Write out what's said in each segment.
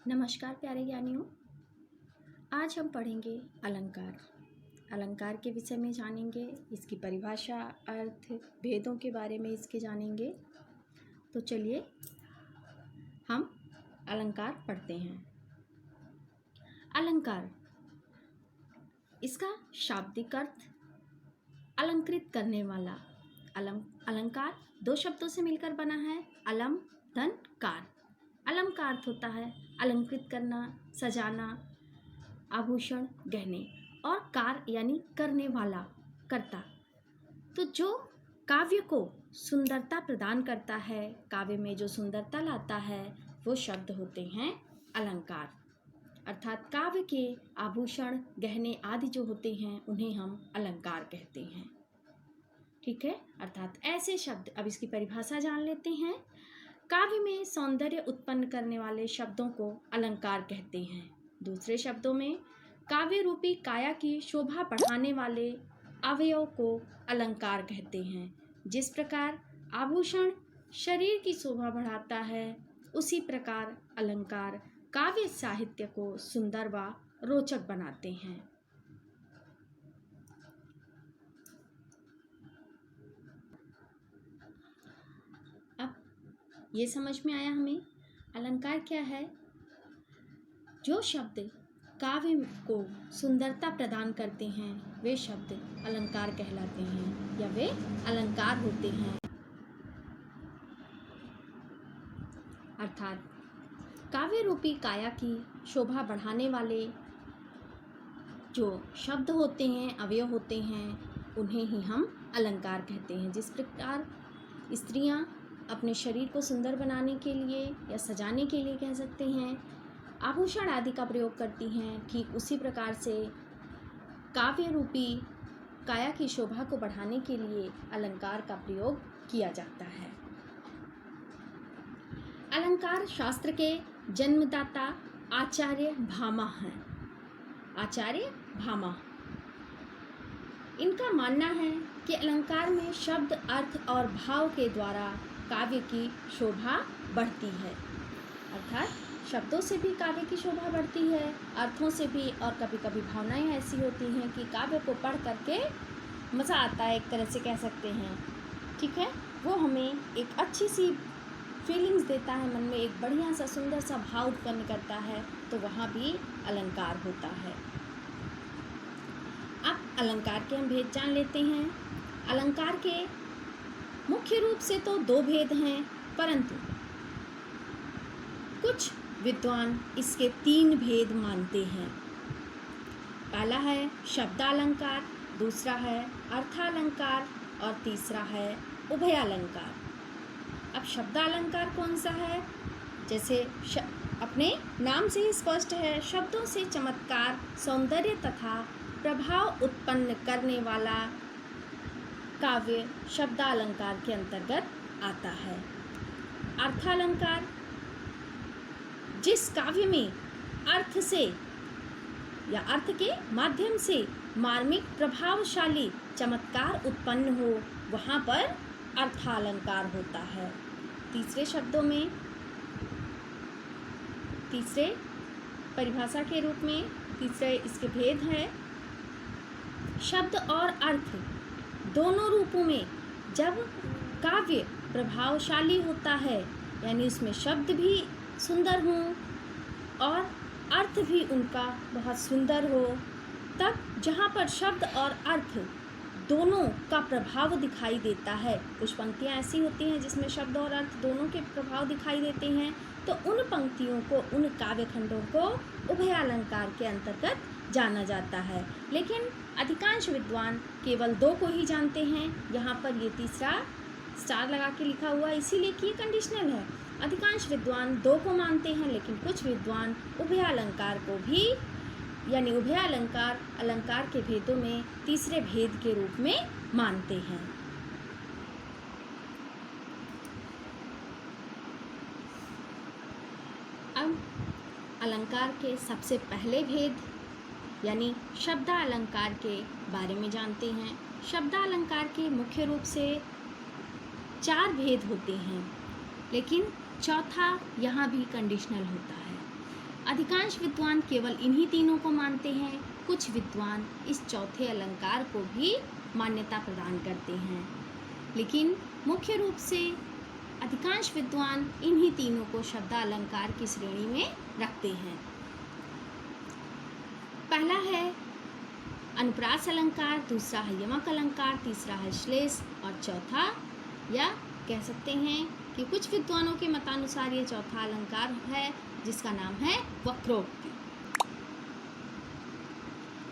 नमस्कार प्यारे ज्ञानियों। आज हम पढ़ेंगे अलंकार। अलंकार के विषय में जानेंगे, इसकी परिभाषा, अर्थ, भेदों के बारे में इसके जानेंगे। तो चलिए हम अलंकार पढ़ते हैं। अलंकार, इसका शाब्दिक अर्थ अलंकृत करने वाला। अलंकार दो शब्दों से मिलकर बना है, अलम धन कार। अलम का अर्थ होता है अलंकृत करना, सजाना, आभूषण, गहने, और कार यानी करने वाला, करता। तो जो काव्य को सुंदरता प्रदान करता है, काव्य में जो सुंदरता लाता है, वो शब्द होते हैं अलंकार। अर्थात काव्य के आभूषण, गहने आदि जो होते हैं उन्हें हम अलंकार कहते हैं। ठीक है, अर्थात ऐसे शब्द। अब इसकी परिभाषा जान लेते हैं। काव्य में सौंदर्य उत्पन्न करने वाले शब्दों को अलंकार कहते हैं। दूसरे शब्दों में काव्य रूपी काया की शोभा बढ़ाने वाले अवयव को अलंकार कहते हैं। जिस प्रकार आभूषण शरीर की शोभा बढ़ाता है, उसी प्रकार अलंकार काव्य साहित्य को सुंदर व रोचक बनाते हैं। ये समझ में आया हमें अलंकार क्या है। जो शब्द काव्य को सुंदरता प्रदान करते हैं वे शब्द अलंकार कहलाते हैं या वे अलंकार होते हैं। अर्थात काव्य रूपी काया की शोभा बढ़ाने वाले जो शब्द होते हैं, अवयव होते हैं, उन्हें ही हम अलंकार कहते हैं। जिस प्रकार स्त्रियां अपने शरीर को सुंदर बनाने के लिए या सजाने के लिए कह सकते हैं, आभूषण आदि का प्रयोग करती हैं, ठीक उसी प्रकार से काव्य रूपी काया की शोभा को बढ़ाने के लिए अलंकार का प्रयोग किया जाता है। अलंकार शास्त्र के जन्मदाता आचार्य भामा हैं। आचार्य भामा, इनका मानना है कि अलंकार में शब्द, अर्थ और भाव के द्वारा काव्य की शोभा बढ़ती है। अर्थात शब्दों से भी काव्य की शोभा बढ़ती है, अर्थों से भी, और कभी कभी भावनाएं ऐसी होती हैं कि काव्य को पढ़ करके मज़ा आता है, एक तरह से कह सकते हैं। ठीक है, वो हमें एक अच्छी सी फीलिंग्स देता है, मन में एक बढ़िया सा सुंदर सा भाव उत्पन्न करता है, तो वहाँ भी अलंकार होता है। अब अलंकार के हम भेद जान लेते हैं। अलंकार के मुख्य रूप से तो दो भेद हैं, परंतु कुछ विद्वान इसके तीन भेद मानते हैं। पहला है शब्दालंकार, दूसरा है अर्थालंकार और तीसरा है उभयालंकार। अब शब्दालंकार कौन सा है? जैसे अपने नाम से ही स्पष्ट है, शब्दों से चमत्कार, सौंदर्य तथा प्रभाव उत्पन्न करने वाला काव्य शब्दालंकार के अंतर्गत आता है। अर्थालंकार, जिस काव्य में अर्थ से या अर्थ के माध्यम से मार्मिक, प्रभावशाली चमत्कार उत्पन्न हो, वहाँ पर अर्थालंकार होता है। तीसरे शब्दों में, तीसरे परिभाषा के रूप में तीसरे इसके भेद है, शब्द और अर्थ दोनों रूपों में जब काव्य प्रभावशाली होता है, यानी उसमें शब्द भी सुंदर हों और अर्थ भी उनका बहुत सुंदर हो, तब जहाँ पर शब्द और अर्थ दोनों का प्रभाव दिखाई देता है, कुछ पंक्तियाँ ऐसी होती हैं जिसमें शब्द और अर्थ दोनों के प्रभाव दिखाई देते हैं, तो उन पंक्तियों को, उन काव्य खंडों को उभयालंकार के अंतर्गत जाना जाता है। लेकिन अधिकांश विद्वान केवल दो को ही जानते हैं। यहाँ पर ये तीसरा स्टार लगा के लिखा हुआ है, इसीलिए कि ये कंडीशनल है। अधिकांश विद्वान दो को मानते हैं, लेकिन कुछ विद्वान उभयालंकार को भी, यानी उभयालंकार अलंकार के भेदों में तीसरे भेद के रूप में मानते हैं। अब अलंकार के सबसे पहले भेद यानी शब्दालंकार के बारे में जानते हैं। शब्दालंकार के मुख्य रूप से 4 भेद होते हैं, लेकिन चौथा यहाँ भी कंडीशनल होता है। अधिकांश विद्वान केवल इन्हीं तीनों को मानते हैं, कुछ विद्वान इस चौथे अलंकार को भी मान्यता प्रदान करते हैं, लेकिन मुख्य रूप से अधिकांश विद्वान इन्हीं तीनों को शब्दालंकार की श्रेणी में रखते हैं। पहला है अनुप्रास अलंकार, दूसरा है यमक अलंकार, तीसरा है श्लेष और चौथा, या कह सकते हैं कि कुछ विद्वानों के मतानुसार ये चौथा अलंकार है जिसका नाम है वक्रोक्ति।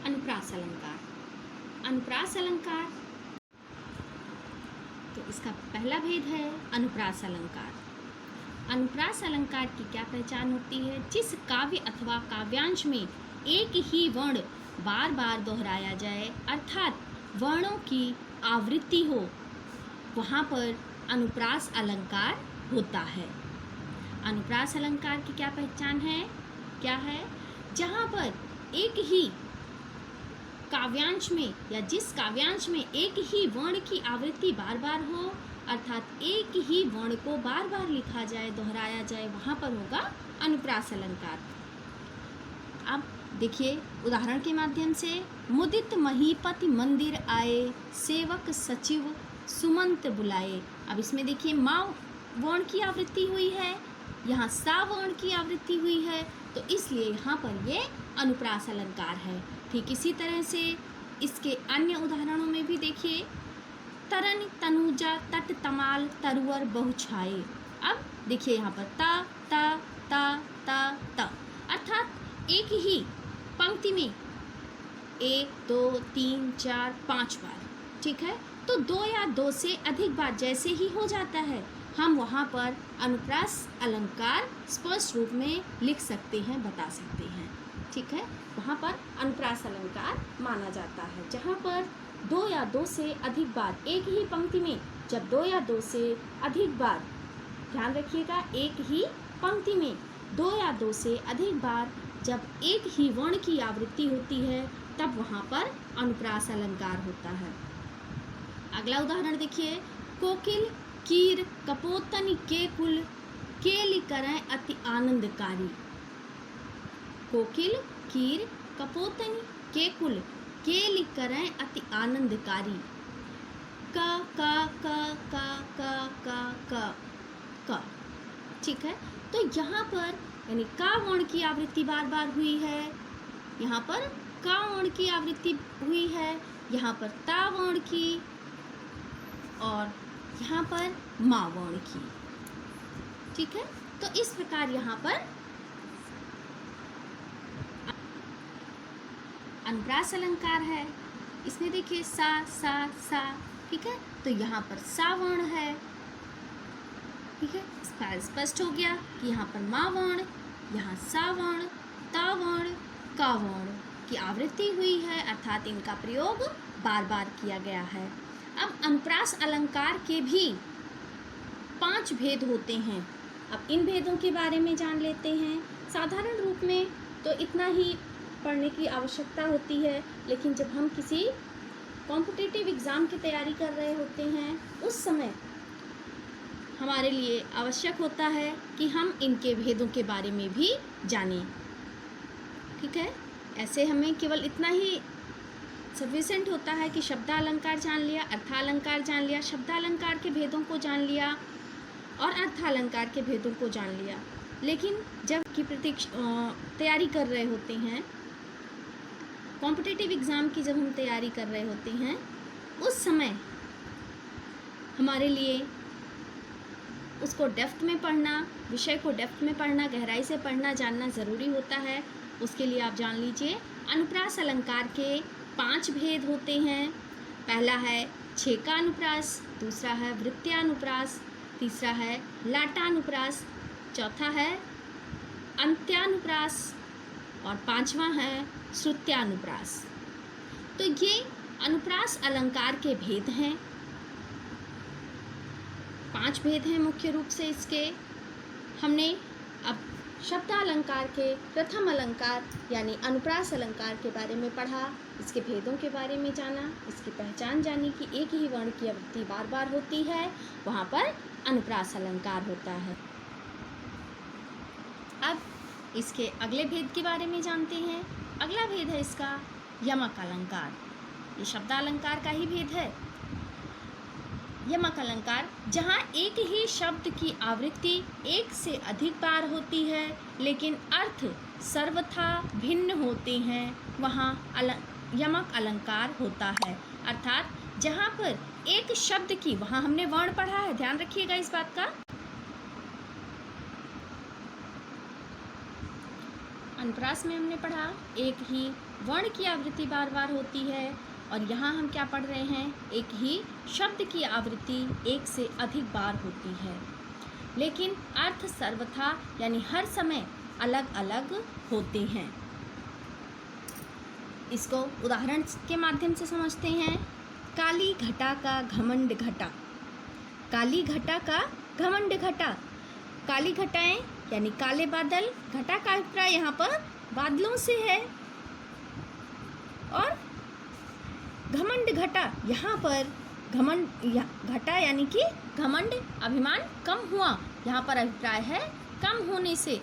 अनुप्रास अलंकार। अनुप्रास अलंकार, तो इसका पहला भेद है अनुप्रास अलंकार। अनुप्रास अलंकार की क्या पहचान होती है? जिस काव्य अथवा काव्यांश में एक ही वर्ण बार बार दोहराया जाए, अर्थात वर्णों की आवृत्ति हो, वहाँ पर अनुप्रास अलंकार होता है। अनुप्रास अलंकार की क्या पहचान है? क्या है? जहाँ पर एक ही काव्यांश में या जिस काव्यांश में एक ही वर्ण की आवृत्ति बार बार हो, अर्थात एक ही वर्ण को बार बार लिखा जाए, दोहराया जाए, वहाँ पर होगा अनुप्रास अलंकार। अब देखिए उदाहरण के माध्यम से, मुदित महीपति मंदिर आए, सेवक सचिव सुमंत बुलाए। अब इसमें देखिए माँ वर्ण की आवृत्ति हुई है, यहाँ सा वर्ण की आवृत्ति हुई है, तो इसलिए यहाँ पर ये अनुप्रास अलंकार है। ठीक इसी तरह से इसके अन्य उदाहरणों में भी देखिए, तरन तनुजा तट तमाल तरुवर बहुछाए। अब देखिए यहाँ पर ता ता ता ता ता, अर्थात एक ही पंक्ति में 1 2 3 4 5 बार, ठीक है। तो 2 या 2 से अधिक बार जैसे ही हो जाता है, हम वहाँ पर अनुप्रास अलंकार स्पष्ट रूप में लिख सकते हैं, बता सकते हैं, ठीक है। वहाँ पर अनुप्रास अलंकार माना जाता है, जहाँ पर 2 या 2 से अधिक बार एक ही पंक्ति में, जब 2 या 2 से अधिक बार, ध्यान रखिएगा, एक ही पंक्ति में 2 या 2 से अधिक बार जब एक ही वर्ण की आवृत्ति होती है, तब वहाँ पर अनुप्रास अलंकार होता है। अगला उदाहरण देखिए, कोकिल कीर कपोतन के कुल केली करें अति आनंदकारी। कोकिल कीर कपोतन के कुल केली करें अति आनंदकारी। का का का का का का का का, ठीक है। तो यहाँ पर यानी का वर्ण की आवृत्ति बार बार हुई है, यहाँ पर का वर्ण की आवृत्ति हुई है, यहाँ पर ता वर्ण की, और यहाँ पर मा वर्ण की, ठीक है। तो इस प्रकार यहाँ पर अनुप्रास अलंकार है। इसमें देखिए सा सा सा, ठीक है। तो यहाँ पर सा वर्ण है, ठीक है। इसका स्पष्ट हो गया कि यहाँ पर मा वर्ण, यहाँ सा वर्ण, ता वर्ण, का वर्ण की आवृत्ति हुई है, अर्थात इनका प्रयोग बार बार किया गया है। अब अनुप्रास अलंकार के भी 5 भेद होते हैं। अब इन भेदों के बारे में जान लेते हैं। साधारण रूप में तो इतना ही पढ़ने की आवश्यकता होती है, लेकिन जब हम किसी कॉम्पिटिटिव एग्ज़ाम की तैयारी कर रहे होते हैं, उस समय हमारे लिए आवश्यक होता है कि हम इनके भेदों के बारे में भी जानें, ठीक है। ऐसे हमें केवल इतना ही सफिशेंट होता है कि शब्दालंकार जान लिया, अर्थालंकार जान लिया, शब्दालंकार के भेदों को जान लिया और अर्थालंकार के भेदों को जान लिया। लेकिन जब की तैयारी कर रहे होते हैं, कॉम्पिटिटिव एग्ज़ाम की जब हम तैयारी कर रहे होते हैं, उस समय हमारे लिए उसको डेप्थ में पढ़ना, विषय को डेप्थ में पढ़ना, गहराई से पढ़ना, जानना ज़रूरी होता है। उसके लिए आप जान लीजिए, अनुप्रास अलंकार के 5 भेद होते हैं। पहला है छेकानुप्रास, दूसरा है वृत्त्यानुप्रास, तीसरा है लाटानुप्रास, चौथा है अंत्यानुप्रास और 5वां है श्रुत्यानुप्रास। तो ये अनुप्रास अलंकार के भेद हैं। 5 भेद हैं मुख्य रूप से इसके। हमने अब शब्दालंकार के प्रथम अलंकार यानी अनुप्रास अलंकार के बारे में पढ़ा, इसके भेदों के बारे में जाना, इसकी पहचान जानी कि एक ही वर्ण की आवृत्ति बार बार होती है, वहाँ पर अनुप्रास अलंकार होता है। अब इसके अगले भेद के बारे में जानते हैं। अगला भेद है इसका यमक अलंकार। ये शब्दालंकार का ही भेद है। यमक अलंकार जहाँ एक ही शब्द की आवृत्ति एक से अधिक बार होती है लेकिन अर्थ सर्वथा भिन्न होते हैं, वहाँ यमक अलंकार होता है। अर्थात जहाँ पर एक शब्द की, वहाँ हमने वर्ण पढ़ा है, ध्यान रखिएगा इस बात का। अनुप्रास में हमने पढ़ा एक ही वर्ण की आवृत्ति बार बार होती है, और यहाँ हम क्या पढ़ रहे हैं, एक ही शब्द की आवृत्ति एक से अधिक बार होती है लेकिन अर्थ सर्वथा यानी हर समय अलग अलग होते हैं। इसको उदाहरण के माध्यम से समझते हैं। काली घटा का घमंड घटा। काली घटा का घमंड घटा। काली घटाएं यानी काले बादल, घटा का अभिप्राय यहाँ पर बादलों से है, और घमंड घटा यहाँ पर घमंड घटा यानी कि घमंड अभिमान कम हुआ, यहाँ पर अभिप्राय है कम होने से।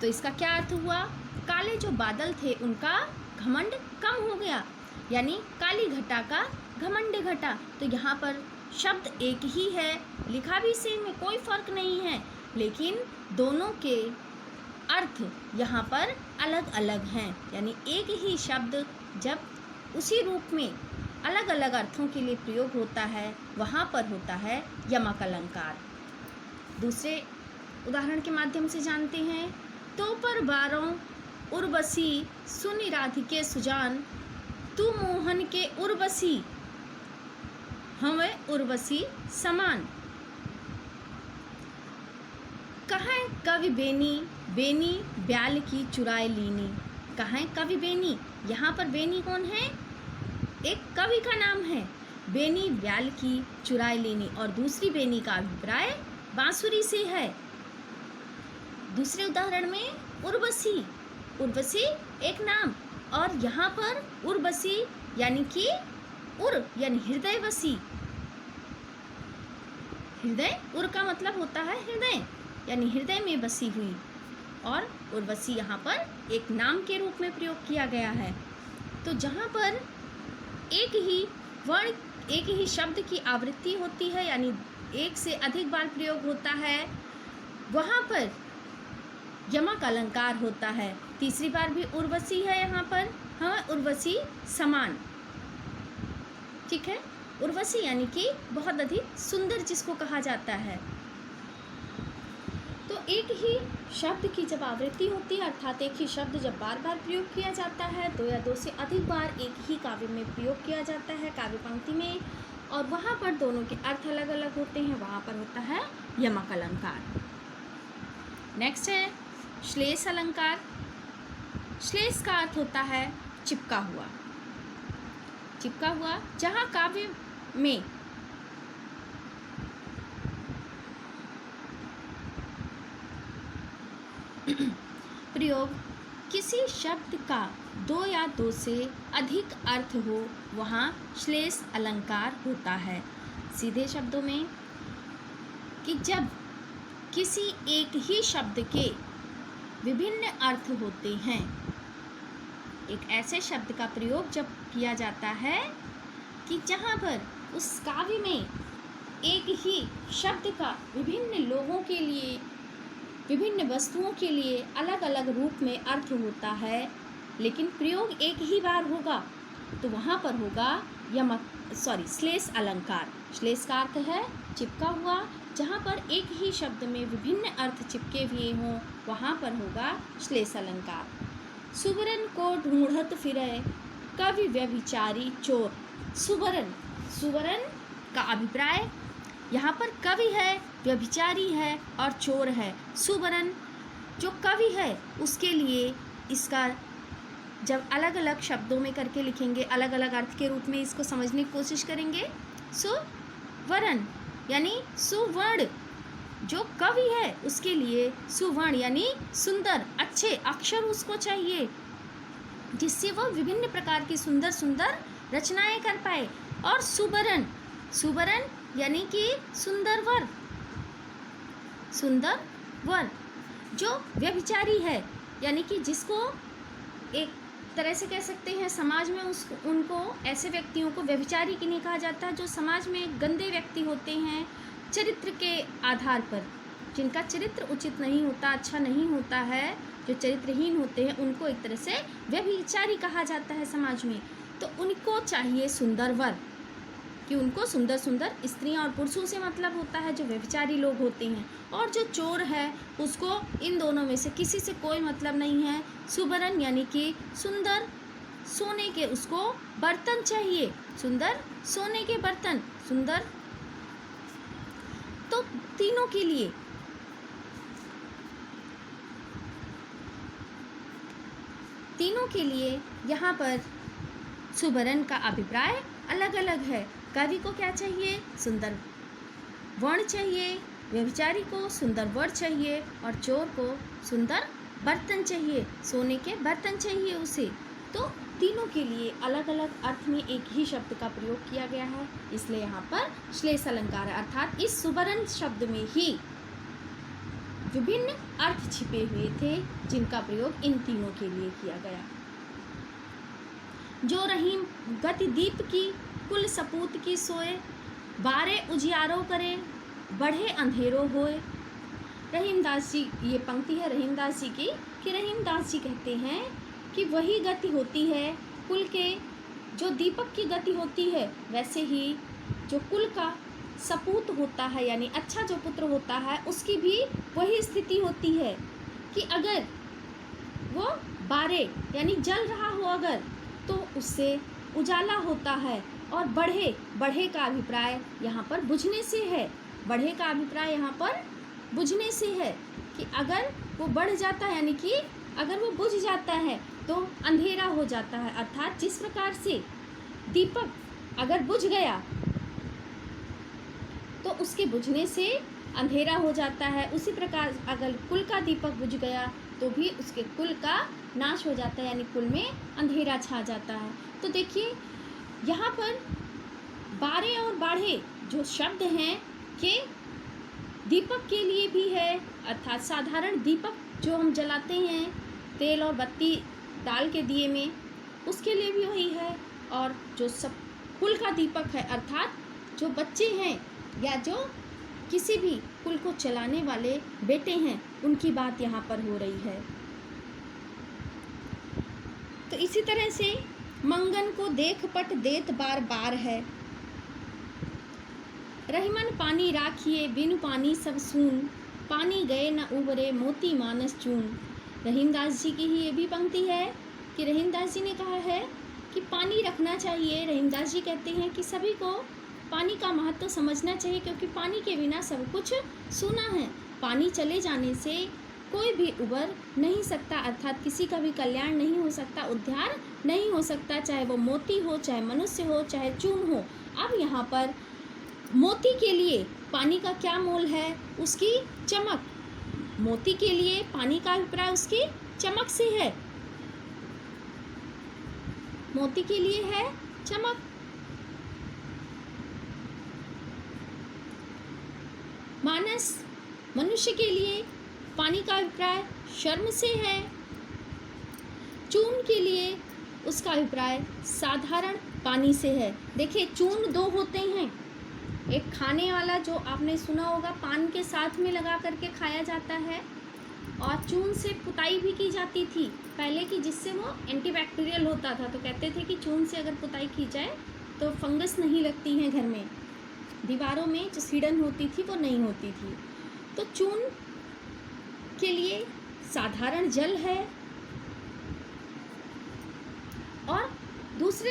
तो इसका क्या अर्थ हुआ, काले जो बादल थे उनका घमंड कम हो गया, यानी काली घटा का घमंड घटा। तो यहाँ पर शब्द एक ही है, लिखा भी सेम है, कोई फर्क नहीं है, लेकिन दोनों के अर्थ यहाँ पर अलग अलग हैं। यानी एक ही शब्द जब उसी रूप में अलग अलग अर्थों के लिए प्रयोग होता है, वहाँ पर होता है यमक अलंकार। दूसरे उदाहरण के माध्यम से जानते हैं। तो पर बारों उर्वशी सुन राधिके सुजान, तू मोहन के उर्वशी हमें उर्वशी समान। कहाँ कवि बेनी, बेनी ब्याल की चुराए लीनी। कहाँ कवि बेनी, यहाँ पर बेनी कौन है, एक कवि का नाम है। बेनी ब्याल की चुराए लीनी, और दूसरी बेनी का अभिप्राय बांसुरी से है। दूसरे उदाहरण में उर्वशी, उर्वशी एक नाम, और यहाँ पर उर्वशी यानी कि उर यानी हृदय वसी। हृदय, उर का मतलब होता है हृदय, यानी हृदय में बसी हुई, और उर्वशी यहाँ पर एक नाम के रूप में प्रयोग किया गया है। तो जहाँ पर एक ही वर्ण, एक ही शब्द की आवृत्ति होती है, यानी एक से अधिक बार प्रयोग होता है, वहाँ पर यमक अलंकार होता है। तीसरी बार भी उर्वशी है यहाँ पर, हाँ उर्वशी समान, ठीक है। उर्वशी यानी कि बहुत अधिक सुंदर जिसको कहा जाता है। तो एक ही शब्द की जब आवृत्ति होती है, अर्थात एक ही शब्द जब बार बार प्रयोग किया जाता है, दो या दो से अधिक बार एक ही काव्य में प्रयोग किया जाता है, काव्य पंक्ति में, और वहाँ पर दोनों के अर्थ अलग अलग होते हैं, वहाँ पर होता है यमक अलंकार। नेक्स्ट है श्लेष अलंकार। श्लेष का अर्थ होता है चिपका हुआ। चिपका हुआ, जहाँ काव्य में प्रयोग किसी शब्द का दो या दो से अधिक अर्थ हो, वहाँ श्लेष अलंकार होता है। सीधे शब्दों में कि जब किसी एक ही शब्द के विभिन्न अर्थ होते हैं, एक ऐसे शब्द का प्रयोग जब किया जाता है कि जहाँ पर उस काव्य में एक ही शब्द का विभिन्न लोगों के लिए, विभिन्न वस्तुओं के लिए अलग अलग रूप में अर्थ होता है, लेकिन प्रयोग एक ही बार होगा, तो वहाँ पर होगा श्लेष अलंकार। श्लेष का अर्थ है चिपका हुआ, जहाँ पर एक ही शब्द में विभिन्न अर्थ चिपके हुए हों, वहाँ पर होगा श्लेष अलंकार। सुबरन को ढूंढत फिरे कवि व्यभिचारी चोर। सुबरन, सुबरन का अभिप्राय यहाँ पर कवि है, व्यभिचारी है और चोर है। सुबरन जो कवि है उसके लिए इसका जब अलग अलग शब्दों में करके लिखेंगे, अलग अलग अर्थ के रूप में इसको समझने की कोशिश करेंगे। सुवर्ण यानी सुवर्ण, जो कवि है उसके लिए सुवर्ण यानी सुंदर, अच्छे अक्षर उसको चाहिए, जिससे वह विभिन्न प्रकार की सुंदर सुंदर रचनाएं कर पाए। और सुबरन, सुबरन यानी कि सुंदर वर, सुंदर वर। जो व्यभिचारी है, यानी कि जिसको एक तरह से कह सकते हैं समाज में उनको ऐसे व्यक्तियों को व्यभिचारी की नहीं कहा जाता जो समाज में गंदे व्यक्ति होते हैं, चरित्र के आधार पर, जिनका चरित्र उचित नहीं होता, अच्छा नहीं होता है, जो चरित्रहीन होते हैं, उनको एक तरह से व्यभिचारी कहा जाता है समाज में। तो उनको चाहिए सुंदर वर, कि उनको सुंदर सुंदर स्त्रियां और पुरुषों से मतलब होता है जो व्यभिचारी लोग होते हैं। और जो चोर है उसको इन दोनों में से किसी से कोई मतलब नहीं है। सुबरन यानी कि सुंदर सोने के उसको बर्तन चाहिए, सुंदर सोने के बर्तन, सुंदर। तो तीनों के लिए यहाँ पर सुबरन का अभिप्राय अलग अलग है। कवि को क्या चाहिए? सुंदर वर्ण चाहिए, व्यभिचारी को सुंदर वर चाहिए, और चोर को सुंदर बर्तन चाहिए, सोने के बर्तन चाहिए उसे। तो तीनों के लिए अलग अलग अर्थ में एक ही शब्द का प्रयोग किया गया है, इसलिए यहाँ पर श्लेष अलंकार है। अर्थात इस सुबरन शब्द में ही विभिन्न अर्थ छिपे हुए थे जिनका प्रयोग इन तीनों के लिए किया गया। जो रहीम गति दीप की कुल सपूत की सोए, बारे उजियारो करे बढ़े अंधेरो होए। रहीमदास जी, ये पंक्ति है रहीमदास जी की, कि रहीमदास जी कहते हैं कि वही गति होती है कुल के, जो दीपक की गति होती है वैसे ही जो कुल का सपूत होता है, यानी अच्छा जो पुत्र होता है, उसकी भी वही स्थिति होती है कि अगर वो बारे यानी जल रहा हो अगर, तो उससे उजाला होता है। और बढ़े का अभिप्राय यहाँ पर बुझने से है, बढ़े का अभिप्राय यहाँ पर बुझने से है कि अगर वो बढ़ जाता है, यानी कि अगर वो बुझ जाता है तो अंधेरा हो जाता है। अर्थात जिस प्रकार से दीपक अगर बुझ गया तो उसके बुझने से अंधेरा हो जाता है, उसी प्रकार अगर कुल का दीपक बुझ गया तो भी उसके कुल का नाश हो जाता है, यानी कुल में अंधेरा छा जाता है। तो देखिए यहाँ पर बारे और बाढ़े जो शब्द हैं कि दीपक के लिए भी है, अर्थात साधारण दीपक जो हम जलाते हैं तेल और बत्ती डाल के दिए में, उसके लिए भी वही है। और जो सब कुल का दीपक है, अर्थात जो बच्चे हैं या जो किसी भी कुल को चलाने वाले बेटे हैं, उनकी बात यहाँ पर हो रही है। तो इसी तरह से मंगन को देख पट देत बार बार है, रहीमन पानी राखिए बिनु पानी सब सून, पानी गए न उबरे मोती मानस चून। रहीमदास जी की ही ये भी पंक्ति है कि रहीमदास जी ने कहा है कि पानी रखना चाहिए। रहीमदास जी कहते हैं कि सभी को पानी का महत्व समझना चाहिए, क्योंकि पानी के बिना सब कुछ सूना है। पानी चले जाने से कोई भी उबर नहीं सकता, अर्थात किसी का भी कल्याण नहीं हो सकता, उद्धार नहीं हो सकता, चाहे वो मोती हो, चाहे मनुष्य हो, चाहे चून हो। अब यहाँ पर मोती के लिए पानी का क्या मोल है? उसकी चमक। मोती के लिए पानी का अभिप्राय उसकी चमक से है, मोती के लिए है चमक। मानस मनुष्य के लिए पानी का अभिप्राय शर्म से है। चून के लिए उसका अभिप्राय साधारण पानी से है। देखिए चून दो होते हैं, एक खाने वाला जो आपने सुना होगा पान के साथ में लगा करके खाया जाता है, और चून से पुताई भी की जाती थी पहले की, जिससे वो एंटीबैक्टीरियल होता था। तो कहते थे कि चून से अगर पुताई की जाए तो फंगस नहीं लगती है घर में, दीवारों में जो सीढ़न होती थी वो नहीं होती थी। तो चून के लिए साधारण जल है, और दूसरे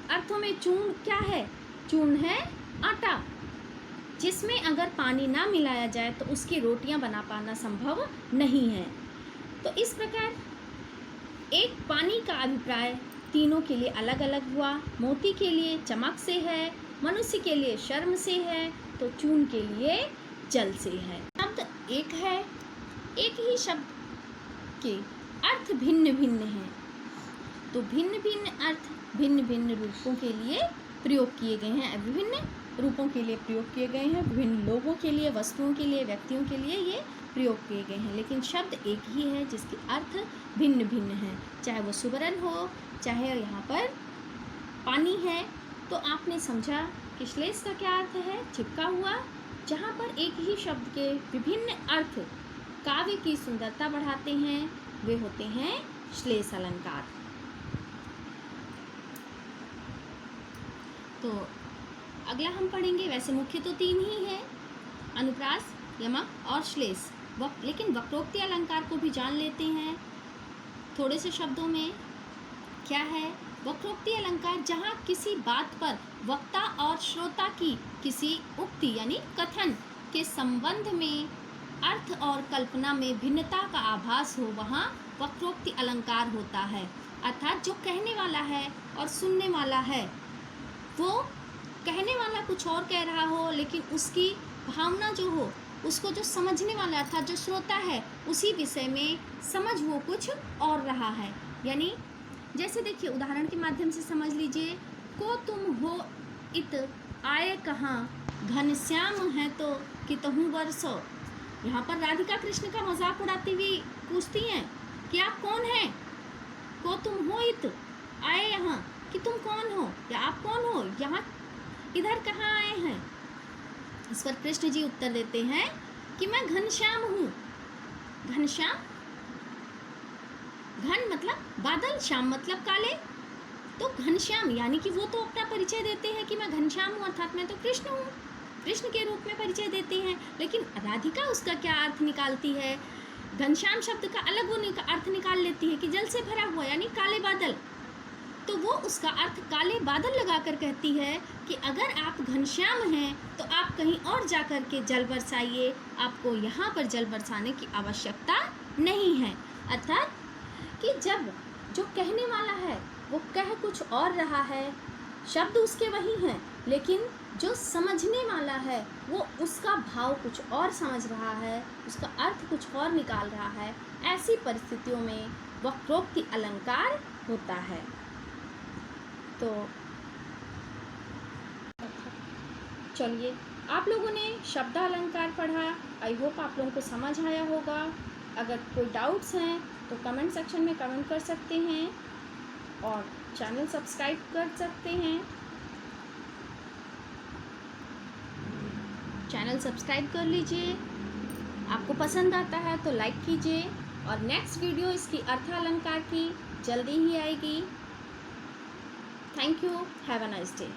अर्थों में चून क्या है? चून है आटा, जिसमें अगर पानी ना मिलाया जाए तो उसकी रोटियां बना पाना संभव नहीं है। तो इस प्रकार एक पानी का अभिप्राय तीनों के लिए अलग अलग हुआ। मोती के लिए चमक से है, मनुष्य के लिए शर्म से है, तो चून के लिए जल से है। शब्द एक है, एक ही शब्द के अर्थ भिन्न भिन्न हैं, तो भिन्न भिन्न अर्थ भिन्न भिन्न रूपों के लिए प्रयोग किए गए हैं, विभिन्न रूपों के लिए प्रयोग किए गए हैं, विभिन्न लोगों के लिए, वस्तुओं के लिए, व्यक्तियों के लिए ये प्रयोग किए गए हैं, लेकिन शब्द एक ही है जिसके अर्थ भिन्न भिन्न हैं। चाहे वो सुवर्ण हो, चाहे यहाँ पर पानी है। तो आपने समझा कि श्लेष का क्या अर्थ है? चिपका हुआ। जहाँ पर एक ही शब्द के विभिन्न अर्थ काव्य की सुंदरता बढ़ाते हैं, वे होते हैं श्लेष अलंकार। तो अगला हम पढ़ेंगे, वैसे मुख्य तो 3 ही है, अनुप्रास, यमक और श्लेष। लेकिन वक्रोक्ति अलंकार को भी जान लेते हैं थोड़े से शब्दों में। क्या है वक्रोक्ति अलंकार? जहाँ किसी बात पर वक्ता और श्रोता की किसी उक्ति यानी कथन के संबंध में अर्थ और कल्पना में भिन्नता का आभास हो, वहाँ वक्रोक्ति अलंकार होता है। अर्थात जो कहने वाला है और सुनने वाला है, वो कहने वाला कुछ और कह रहा हो, लेकिन उसकी भावना जो हो, उसको जो समझने वाला अर्थात जो श्रोता है, उसी विषय में समझ वो कुछ और रहा है। यानी जैसे देखिए उदाहरण के माध्यम से समझ लीजिए, को तुम हो इत आए कहाँ, घनश्याम है तो कितहूँ बरसो। यहाँ पर राधिका कृष्ण का मजाक उड़ाती हुई पूछती हैं कि आप कौन हैं? को तुम हो इत आए यहाँ, कि तुम कौन हो या आप कौन हो, यहाँ इधर कहाँ आए हैं? इस पर कृष्ण जी उत्तर देते हैं कि मैं घनश्याम हूँ। घनश्याम, घन मतलब बादल, श्याम मतलब काले, तो घनश्याम यानी कि वो तो अपना परिचय देते हैं कि मैं घनश्याम हूँ, अर्थात मैं तो कृष्ण हूँ, कृष्ण के रूप में परिचय देते हैं। लेकिन राधिका उसका क्या अर्थ निकालती है? घनश्याम शब्द का अलग वो अर्थ निकाल लेती है कि जल से भरा हुआ यानी काले बादल। तो वो उसका अर्थ काले बादल लगाकर कहती है कि अगर आप घनश्याम हैं तो आप कहीं और जाकर के जल बरसाइए, आपको यहाँ पर जल बरसाने की आवश्यकता नहीं है। अर्थात कि जब जो कहने वाला है वो कह कुछ और रहा है, शब्द उसके वही हैं, लेकिन जो समझने वाला है वो उसका भाव कुछ और समझ रहा है, उसका अर्थ कुछ और निकाल रहा है, ऐसी परिस्थितियों में वक्रोक्ति अलंकार होता है। तो चलिए, आप लोगों ने शब्द अलंकार पढ़ा, आई होप आप लोगों को समझ आया होगा। अगर कोई डाउट्स हैं तो कमेंट सेक्शन में कमेंट कर सकते हैं और चैनल सब्सक्राइब कर सकते हैं। चैनल सब्सक्राइब कर लीजिए, आपको पसंद आता है तो लाइक कीजिए, और नेक्स्ट वीडियो इसकी अर्थ अलंकार की जल्दी ही आएगी। Thank you, have a nice day.